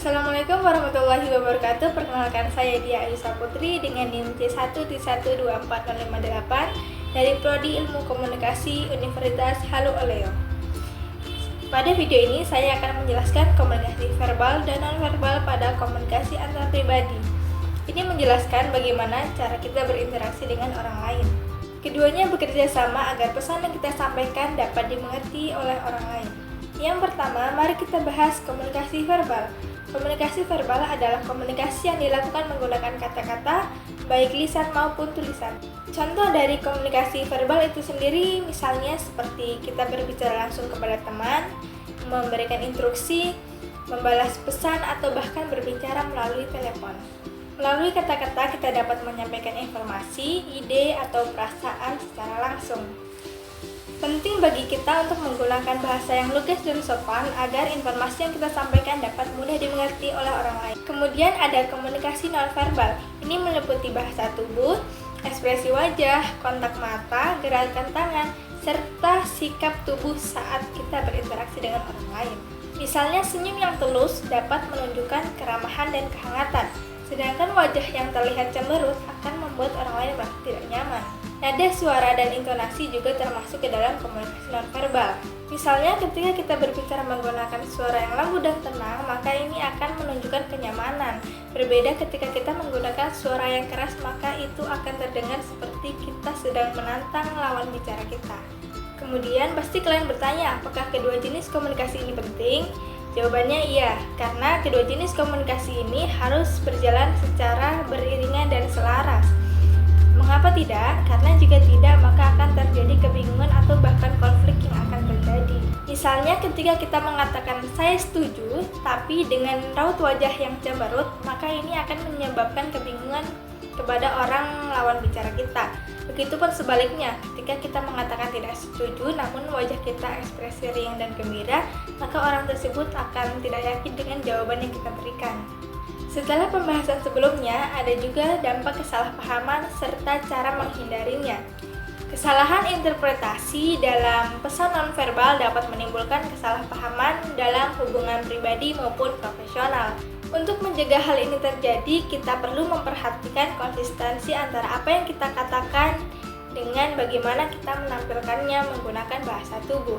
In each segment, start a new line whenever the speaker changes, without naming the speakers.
Assalamualaikum warahmatullahi wabarakatuh. Perkenalkan, saya Dia Ayusa Putri dengan NIM C1D12458 dari Prodi Ilmu Komunikasi Universitas Halu Oleo. Pada video ini saya akan menjelaskan komunikasi verbal dan nonverbal pada komunikasi antar pribadi. Ini menjelaskan bagaimana cara kita berinteraksi dengan orang lain. Keduanya bekerja sama agar pesan yang kita sampaikan dapat dimengerti oleh orang lain. Yang pertama, mari kita bahas komunikasi verbal. Komunikasi verbal adalah komunikasi yang dilakukan menggunakan kata-kata, baik lisan maupun tulisan. Contoh dari komunikasi verbal itu sendiri misalnya seperti kita berbicara langsung kepada teman, memberikan instruksi, membalas pesan, atau bahkan berbicara melalui telepon. Melalui kata-kata kita dapat menyampaikan informasi, ide, atau perasaan secara langsung. Penting bagi kita untuk menggunakan bahasa yang lugas dan sopan agar informasi yang kita sampaikan dapat mudah dimengerti oleh orang lain. Kemudian ada komunikasi nonverbal. Ini meliputi bahasa tubuh, ekspresi wajah, kontak mata, gerakan tangan, serta sikap tubuh saat kita berinteraksi dengan orang lain. Misalnya senyum yang tulus dapat menunjukkan keramahan dan kehangatan, sedangkan wajah yang terlihat cemberut akan membuat orang lain merasa tidak nyaman. Nada suara dan intonasi juga termasuk ke dalam komunikasi nonverbal. Misalnya ketika kita berbicara menggunakan suara yang lembut dan tenang, maka ini akan menunjukkan kenyamanan. Berbeda ketika kita menggunakan suara yang keras, maka itu akan terdengar seperti kita sedang menantang lawan bicara kita. Kemudian pasti kalian bertanya, apakah kedua jenis komunikasi ini penting? Jawabannya iya, karena kedua jenis komunikasi ini harus berjalan secara beriringan dan selaras. Mengapa tidak? Karena jika tidak, maka akan terjadi kebingungan atau bahkan konflik yang akan terjadi. Misalnya ketika kita mengatakan saya setuju, tapi dengan raut wajah yang cemberut, maka ini akan menyebabkan kebingungan kepada orang lawan bicara kita. Begitupun sebaliknya, ketika kita mengatakan tidak setuju, namun wajah kita ekspresi riang dan gembira, maka orang tersebut akan tidak yakin dengan jawaban yang kita berikan. Setelah pembahasan sebelumnya, ada juga dampak kesalahpahaman serta cara menghindarinya. Kesalahan interpretasi dalam pesan nonverbal dapat menimbulkan kesalahpahaman dalam hubungan pribadi maupun profesional. Untuk mencegah hal ini terjadi, kita perlu memperhatikan konsistensi antara apa yang kita katakan dengan bagaimana kita menampilkannya menggunakan bahasa tubuh.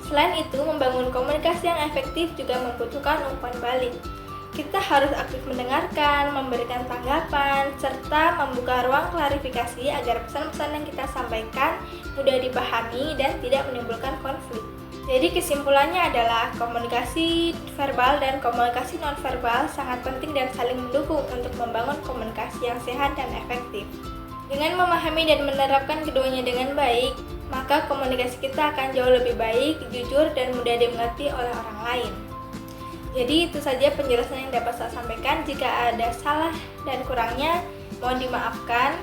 Selain itu, membangun komunikasi yang efektif juga membutuhkan umpan balik. Kita harus aktif mendengarkan, memberikan tanggapan, serta membuka ruang klarifikasi agar pesan-pesan yang kita sampaikan mudah dipahami dan tidak menimbulkan konflik. Jadi kesimpulannya adalah komunikasi verbal dan komunikasi nonverbal sangat penting dan saling mendukung untuk membangun komunikasi yang sehat dan efektif. Dengan memahami dan menerapkan keduanya dengan baik, maka komunikasi kita akan jauh lebih baik, jujur, dan mudah dimengerti oleh orang lain. Jadi itu saja penjelasan yang dapat saya sampaikan. Jika ada salah dan kurangnya, mohon dimaafkan.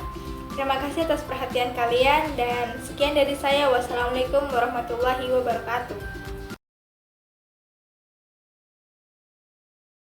Terima kasih atas perhatian kalian dan sekian dari saya. Wassalamualaikum warahmatullahi wabarakatuh.